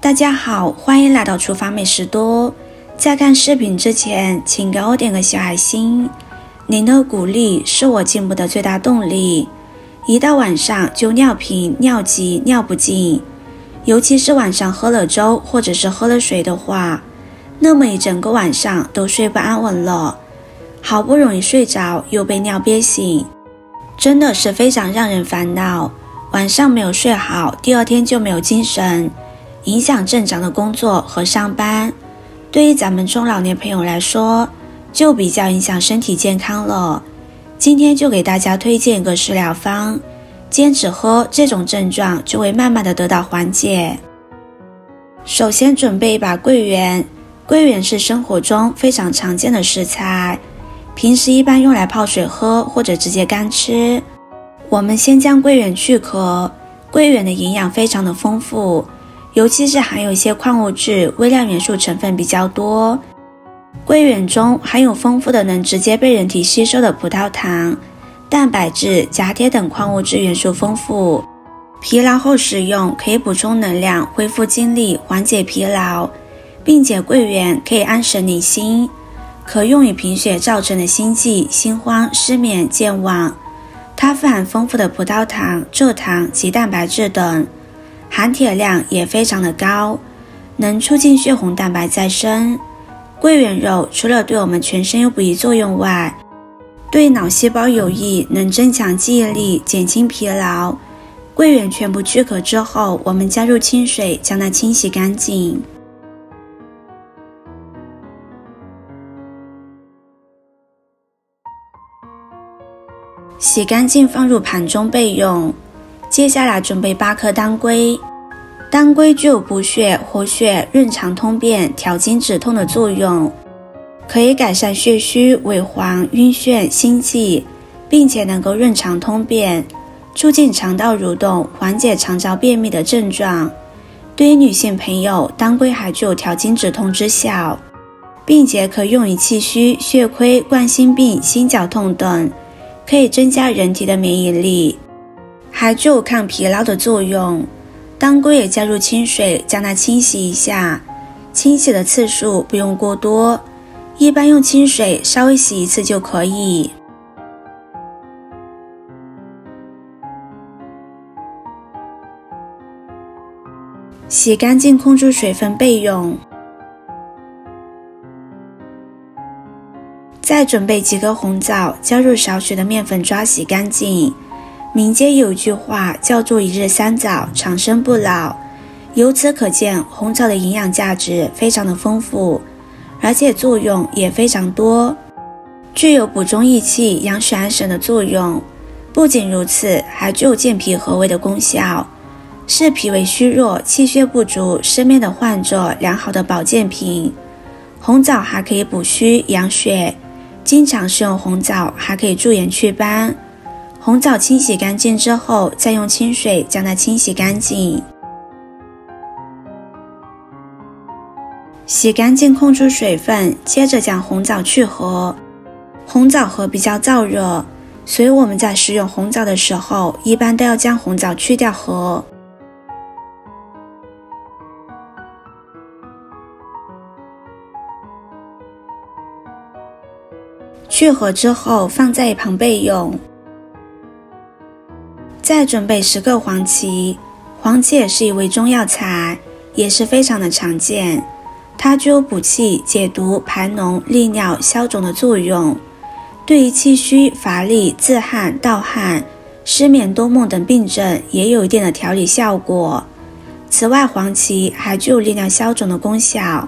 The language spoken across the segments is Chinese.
大家好，欢迎来到厨房美食多。在看视频之前，请给我点个小爱心，您的鼓励是我进步的最大动力。一到晚上就尿频、尿急、尿不尽，尤其是晚上喝了粥或者是喝了水的话，那么一整个晚上都睡不安稳了，好不容易睡着又被尿憋醒，真的是非常让人烦恼。晚上没有睡好，第二天就没有精神，影响正常的工作和上班。对于咱们中老年朋友来说，就比较影响身体健康了。今天就给大家推荐一个食疗方，坚持喝，这种症状就会慢慢的得到缓解。首先准备一把桂圆，桂圆是生活中非常常见的食材，平时一般用来泡水喝或者直接干吃。我们先将桂圆去壳，桂圆的营养非常的丰富，尤其是含有一些矿物质、微量元素成分比较多。桂圆中含有丰富的能直接被人体吸收的葡萄糖、蛋白质、钾铁等矿物质元素丰富，疲劳后食用可以补充能量、恢复精力、缓解疲劳，并且桂圆可以安神宁心，可用于贫血造成的心悸、心慌、失眠、健忘。它富含丰富的葡萄糖、蔗糖及蛋白质等，含铁量也非常的高，能促进血红蛋白再生。桂圆肉除了对我们全身有补益作用外，对脑细胞有益，能增强记忆力，减轻疲劳。桂圆全部去壳之后，我们加入清水将它清洗干净。洗干净放入盘中备用。接下来准备8颗当归。当归具有补血、活血、润肠通便、调经止痛的作用，可以改善血虚、萎黄、晕眩、心悸，并且能够润肠通便，促进肠道蠕动，缓解肠燥便秘的症状。对于女性朋友，当归还具有调经止痛之效，并且可用于气虚、血亏、冠心病、心绞痛等，可以增加人体的免疫力，还具有抗疲劳的作用。当归也加入清水将它清洗一下，清洗的次数不用过多，一般用清水稍微洗一次就可以。洗干净控出水分备用。再准备几颗红枣，加入少许的面粉抓洗干净。民间有一句话叫做一日三枣，长生不老。由此可见，红枣的营养价值非常的丰富，而且作用也非常多，具有补中益气、养血安神的作用。不仅如此，还具有健脾和胃的功效，是脾胃虚弱、气血不足、失眠的患者良好的保健品。红枣还可以补虚养血，经常食用红枣还可以驻颜祛斑。红枣清洗干净之后，再用清水将它清洗干净。洗干净控出水分，接着将红枣去核。红枣核比较燥热，所以我们在食用红枣的时候，一般都要将红枣去掉核。去核之后放在一旁备用。再准备10个黄芪，黄芪也是一味中药材，也是非常的常见。它具有补气、解毒、排脓、利尿、消肿的作用，对于气虚、乏力、自汗、盗汗、失眠多梦等病症也有一定的调理效果。此外，黄芪还具有利尿消肿的功效，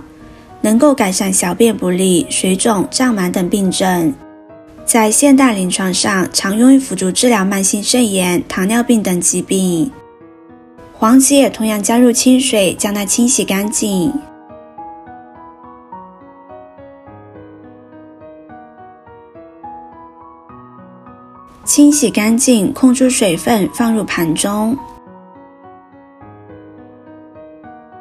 能够改善小便不利、水肿、胀满等病症。在现代临床上，常用于辅助治疗慢性肾炎、糖尿病等疾病。黄芪也同样加入清水将它清洗干净。清洗干净，控出水分，放入盘中。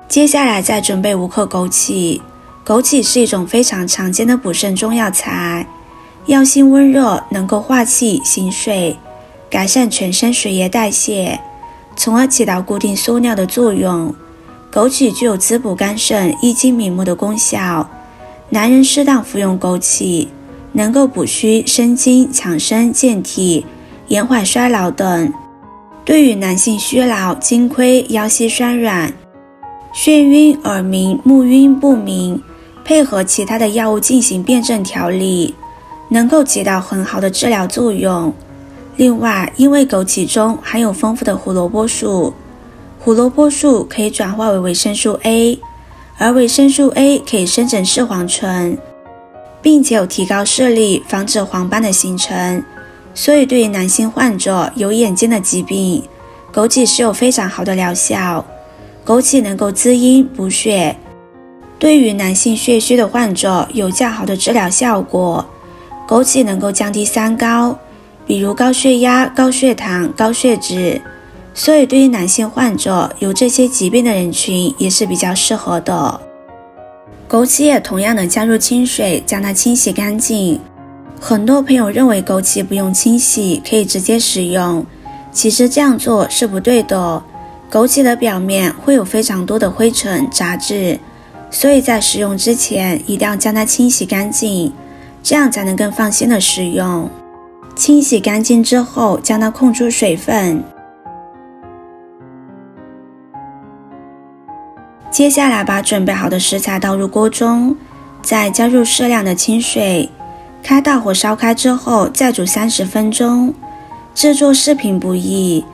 接下来再准备5克枸杞。枸杞是一种非常常见的补肾中药材，药性温热，能够化气行水，改善全身水液代谢，从而起到固定缩尿的作用。枸杞具有滋补肝肾、益精明目的功效。男人适当服用枸杞，能够补虚生津、强身健体、延缓衰老等。对于男性虚劳、筋亏、腰膝酸软、眩晕、耳鸣、目晕不明，配合其他的药物进行辩证调理，能够起到很好的治疗作用。另外，因为枸杞中含有丰富的胡萝卜素，胡萝卜素可以转化为维生素 A， 而维生素 A 可以生成视黄醇，并且有提高视力、防止黄斑的形成，所以对于男性患者有眼睛的疾病，枸杞是有非常好的疗效。枸杞能够滋阴补血，对于男性血虚的患者有较好的治疗效果。枸杞能够降低三高，比如高血压、高血糖、高血脂，所以对于男性患者有这些疾病的人群也是比较适合的。枸杞也同样的加入清水将它清洗干净。很多朋友认为枸杞不用清洗可以直接食用，其实这样做是不对的。枸杞的表面会有非常多的灰尘杂质，所以在食用之前一定要将它清洗干净，这样才能更放心的食用。清洗干净之后，将它控出水分。接下来把准备好的食材倒入锅中，再加入适量的清水，开大火烧开之后再煮30分钟。制作视频不易，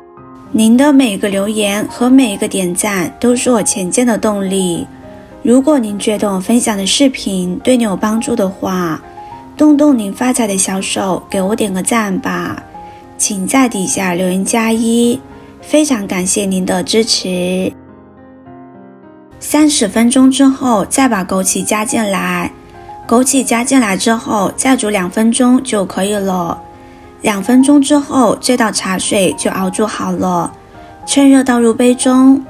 您的每一个留言和每一个点赞都是我前进的动力。如果您觉得我分享的视频对你有帮助的话，动动您发财的小手给我点个赞吧，请在底下留言加1，非常感谢您的支持。30分钟之后再把枸杞加进来，枸杞加进来之后再煮2分钟就可以了。2分钟之后，这道茶水就熬煮好了，趁热倒入杯中。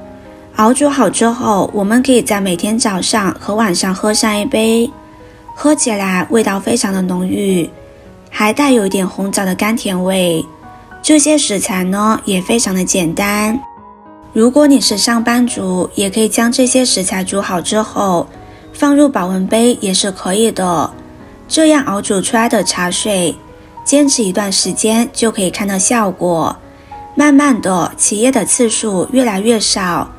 熬煮好之后，我们可以在每天早上和晚上喝上一杯，喝起来味道非常的浓郁，还带有一点红枣的甘甜味。这些食材呢也非常的简单，如果你是上班族，也可以将这些食材煮好之后放入保温杯也是可以的。这样熬煮出来的茶水，坚持一段时间就可以看到效果，慢慢的起夜的次数越来越少，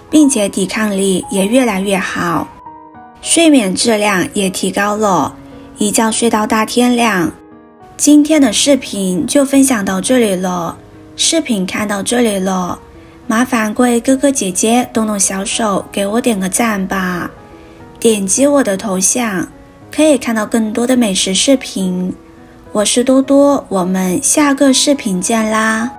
并且抵抗力也越来越好，睡眠质量也提高了，一觉睡到大天亮。今天的视频就分享到这里了，视频看到这里了，麻烦各位哥哥姐姐动动小手给我点个赞吧，点击我的头像可以看到更多的美食视频。我是多多，我们下个视频见啦。